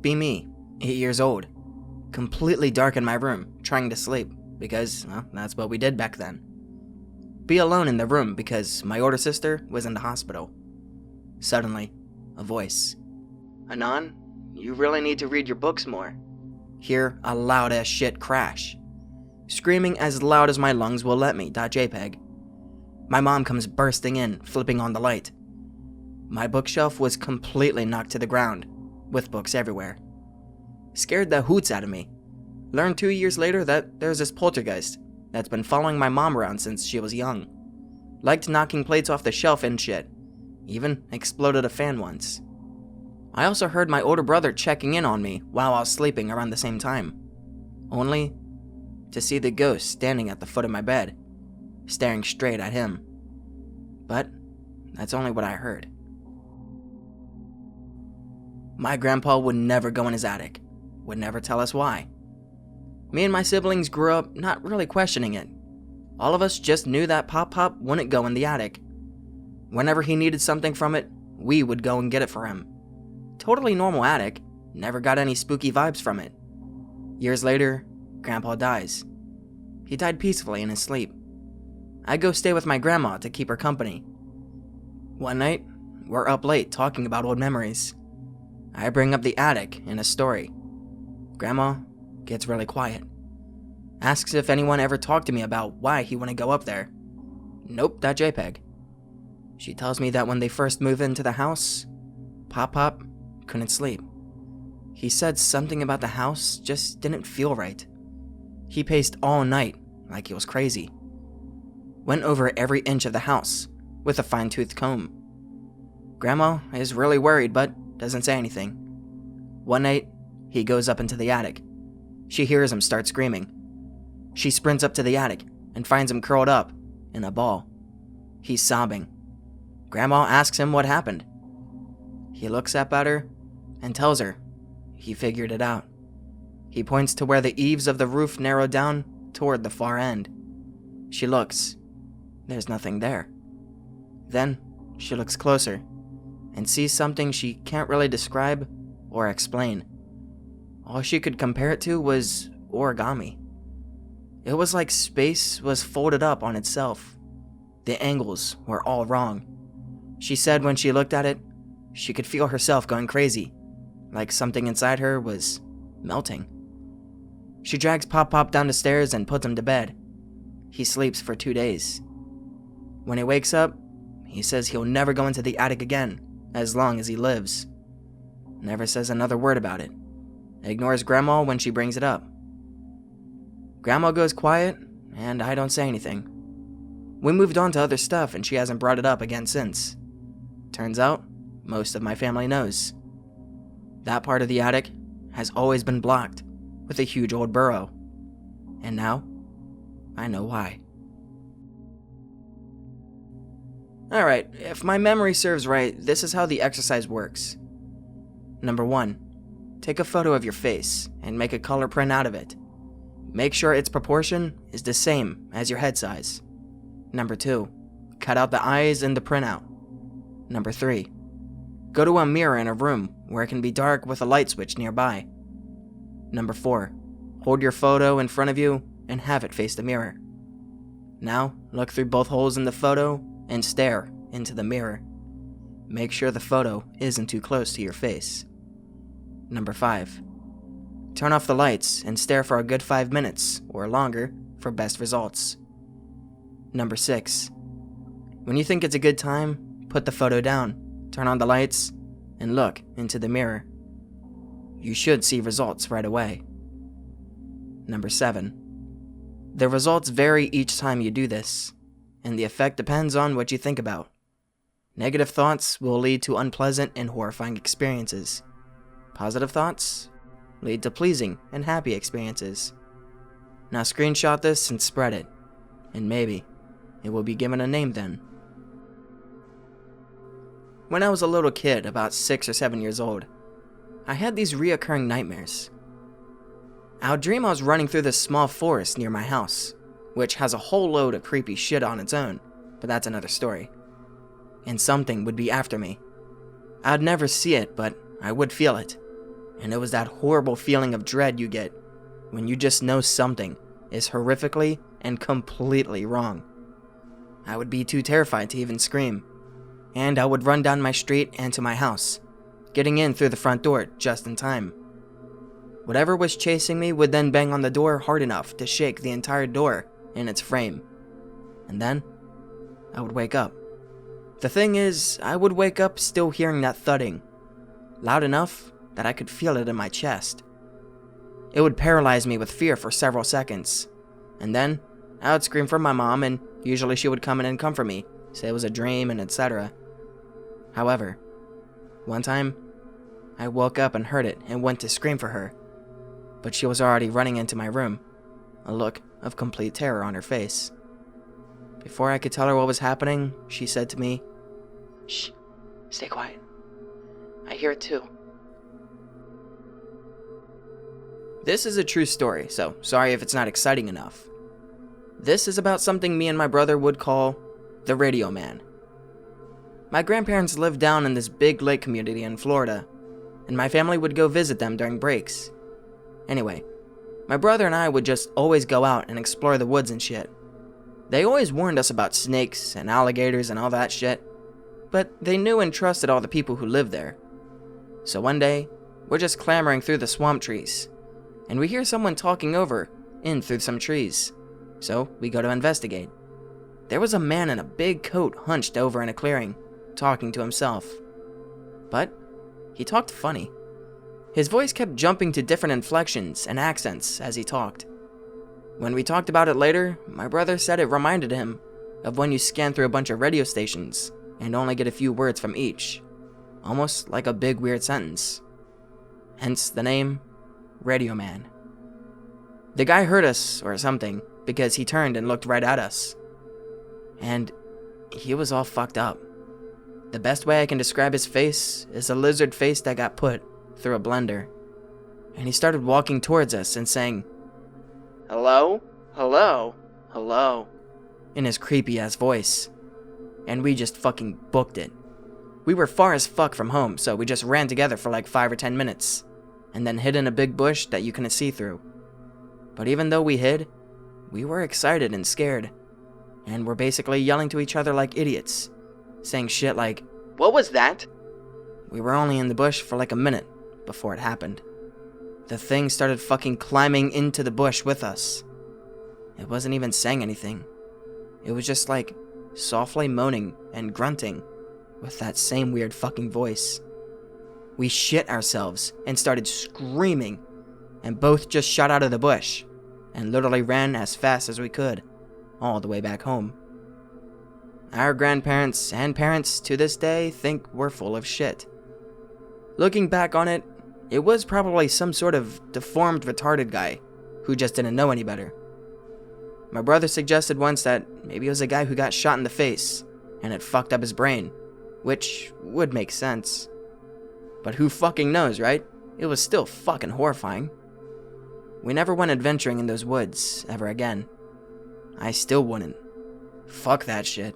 Be me, 8 years old, completely dark in my room, trying to sleep, because, well, that's what we did back then. Be alone in the room because my older sister was in the hospital. Suddenly, a voice. Anon, you really need to read your books more. Hear a loud as shit crash. Screaming as loud as my lungs will let me, .jpg. My mom comes bursting in, flipping on the light. My bookshelf was completely knocked to the ground, with books everywhere. Scared the hoots out of me. Learned 2 years later that there's this poltergeist that's been following my mom around since she was young. Liked knocking plates off the shelf and shit. Even exploded a fan once. I also heard my older brother checking in on me while I was sleeping around the same time. Only to see the ghost standing at the foot of my bed, staring straight at him. But that's only what I heard. My grandpa would never go in his attic, would never tell us why. Me and my siblings grew up not really questioning it. All of us just knew that Pop wouldn't go in the attic. Whenever he needed something from it, we would go and get it for him. Totally normal attic, never got any spooky vibes from it. Years later, Grandpa dies. He died peacefully in his sleep. I go stay with my grandma to keep her company. One night, we're up late talking about old memories. I bring up the attic in a story. Grandma gets really quiet. Asks if anyone ever talked to me about why he wouldn't go up there. Nope, .jpg. She tells me that when they first moved into the house, Pop couldn't sleep. He said something about the house just didn't feel right. He paced all night like he was crazy. Went over every inch of the house with a fine-toothed comb. Grandma is really worried but doesn't say anything. One night, he goes up into the attic. She hears him start screaming. She sprints up to the attic and finds him curled up in a ball. He's sobbing. Grandma asks him what happened. He looks up at her and tells her he figured it out. He points to where the eaves of the roof narrow down toward the far end. She looks. There's nothing there. Then she looks closer and sees something she can't really describe or explain. All she could compare it to was origami. It was like space was folded up on itself. The angles were all wrong. She said when she looked at it, she could feel herself going crazy, like something inside her was melting. She drags Pop down the stairs and puts him to bed. He sleeps for 2 days. When he wakes up, he says he'll never go into the attic again, as long as he lives. Never says another word about it. Ignores Grandma when she brings it up. Grandma goes quiet, and I don't say anything. We moved on to other stuff, and she hasn't brought it up again since. Turns out, most of my family knows. That part of the attic has always been blocked with a huge old burrow. And now, I know why. Alright, if my memory serves right, this is how the exercise works. Number 1, take a photo of your face and make a color print out of it. Make sure its proportion is the same as your head size. Number 2, cut out the eyes in the printout. Number 3, go to a mirror in a room where it can be dark with a light switch nearby. Number 4, hold your photo in front of you and have it face the mirror. Now, look through both holes in the photo and stare into the mirror. Make sure the photo isn't too close to your face. Number 5, turn off the lights and stare for a good 5 minutes or longer for best results. Number 6, when you think it's a good time, put the photo down, turn on the lights, and look into the mirror. You should see results right away. Number 7, the results vary each time you do this, and the effect depends on what you think about. Negative thoughts will lead to unpleasant and horrifying experiences. Positive thoughts lead to pleasing and happy experiences. Now screenshot this and spread it, and maybe it will be given a name then. When I was a little kid, about 6 or 7 years old, I had these reoccurring nightmares. I would dream I was running through this small forest near my house, which has a whole load of creepy shit on its own, but that's another story. And something would be after me. I'd never see it, but I would feel it. And it was that horrible feeling of dread you get when you just know something is horrifically and completely wrong. I would be too terrified to even scream, and I would run down my street and to my house, getting in through the front door just in time. Whatever was chasing me would then bang on the door hard enough to shake the entire door in its frame. And then, I would wake up. The thing is, I would wake up still hearing that thudding, loud enough that I could feel it in my chest. It would paralyze me with fear for several seconds, and then I would scream for my mom, and usually she would come in and comfort me, say it was a dream, and etc. However, one time, I woke up and heard it and went to scream for her, but she was already running into my room, a look of complete terror on her face. Before I could tell her what was happening, she said to me, "Shh, stay quiet. I hear it too." This is a true story, so sorry if it's not exciting enough. This is about something me and my brother would call the Radio Man. My grandparents lived down in this big lake community in Florida, and my family would go visit them during breaks. Anyway, my brother and I would just always go out and explore the woods and shit. They always warned us about snakes and alligators and all that shit, but they knew and trusted all the people who lived there. So one day, we're just clambering through the swamp trees, and we hear someone talking over in through some trees, so we go to investigate. There was a man in a big coat hunched over in a clearing, talking to himself. But he talked funny. His voice kept jumping to different inflections and accents as he talked. When we talked about it later, my brother said it reminded him of when you scan through a bunch of radio stations and only get a few words from each, almost like a big weird sentence. Hence the name, Radio Man. The guy heard us or something because he turned and looked right at us. And he was all fucked up. The best way I can describe his face is a lizard face that got put through a blender. And he started walking towards us and saying, "Hello? Hello? Hello?" in his creepy-ass voice. And we just fucking booked it. We were far as fuck from home, so we just ran together for like 5 or 10 minutes, and then hid in a big bush that you couldn't see through. But even though we hid, we were excited and scared, and were basically yelling to each other like idiots, saying shit like, "What was that?" We were only in the bush for like a minute before it happened. The thing started fucking climbing into the bush with us. It wasn't even saying anything. It was just like softly moaning and grunting with that same weird fucking voice. We shit ourselves and started screaming, and both just shot out of the bush and literally ran as fast as we could all the way back home. Our grandparents and parents to this day think we're full of shit. Looking back on it, it was probably some sort of deformed, retarded guy who just didn't know any better. My brother suggested once that maybe it was a guy who got shot in the face and it fucked up his brain, which would make sense. But who fucking knows, right? It was still fucking horrifying. We never went adventuring in those woods ever again. I still wouldn't. Fuck that shit.